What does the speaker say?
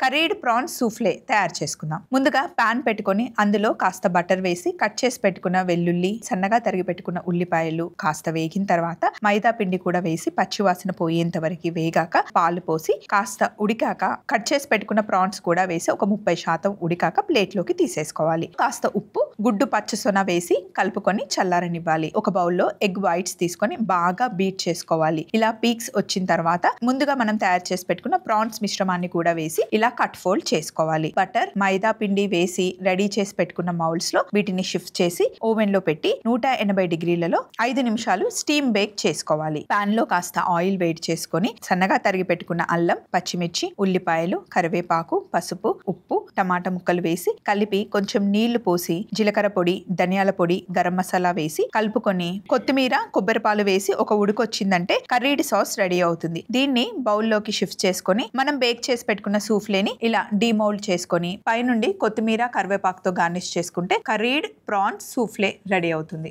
Curried prawns సూఫ్లే తయారు చేసుకుందాం. ముందుగా పాన్ పెట్టుకొని అందులో కాస్త బటర్ వేసి కట్ చేసి పెట్టుకున్న వెల్లుల్లి, సన్నగా తరిగి పెట్టుకున్న ఉల్లిపాయలు కాస్త వేగిన తర్వాత మైదా పిండి కూడా వేసి పచ్చివాసన పోయేంత వరకు వేగాక పాలు పోసి కాస్త ఉడికాక కట్ చేసి పెట్టుకున్న ప్రాన్స్ కూడా వేసి ఒక 30% ఉడికాక ప్లేట్ లోకి తీసేసుకోవాలి. కాస్త ఉప్పు, గుడ్డు పచ్చసొన వేసి కలుపుకొని చల్లారనివ్వాలి. ఒక బౌల్లో ఎగ్ వైట్స్ తీసుకొని బాగా బీట్ చేసుకోవాలి. ఇలా పీక్స్ వచ్చిన తర్వాత ముందుగా మనం తయారు చేసి పెట్టుకున్న ప్రాన్స్ మిశ్రమాన్ని కూడా వేసి ఇలా కట్ ఫోల్డ్ చేసుకోవాలి. బటర్, మైదా పిండి వేసి రెడీ చేసి పెట్టుకున్న మౌల్డ్స్ లో వీటిని షిఫ్ట్ చేసి ఓవెన్ లో పెట్టి 180 డిగ్రీలలో 5 నిమిషాలు స్టీమ్ బేక్ చేసుకోవాలి. పాన్ లో కాస్త ఆయిల్ వేడి చేసుకొని సన్నగా తరిగి పెట్టుకున్న అల్లం, పచ్చిమిర్చి, ఉల్లిపాయలు, కరివేపాకు, పసుపు, ఉప్పు, టమాటా ముక్కలు వేసి కలిపి కొంచెం నీళ్లు పోసి జీలకర్ర పొడి, ధనియాల పొడి, గరం మసాలా వేసి కలుపుకొని కొత్తిమీర, కొబ్బరి పాలు వేసి ఒక ఉడికొచ్చిందంటే కర్రీడ్ సాస్ రెడీ అవుతుంది. దీన్ని బౌల్లోకి షిఫ్ట్ చేసుకొని మనం బేక్ చేసి పెట్టుకున్న సూఫ్లేని ఇలా డీమౌల్డ్ చేసుకొని పైనుండి కొత్తిమీర, కరివేపాకుతో గార్నిష్ చేసుకుంటే కర్రీడ్ ప్రాన్స్ సూఫ్లే రెడీ అవుతుంది.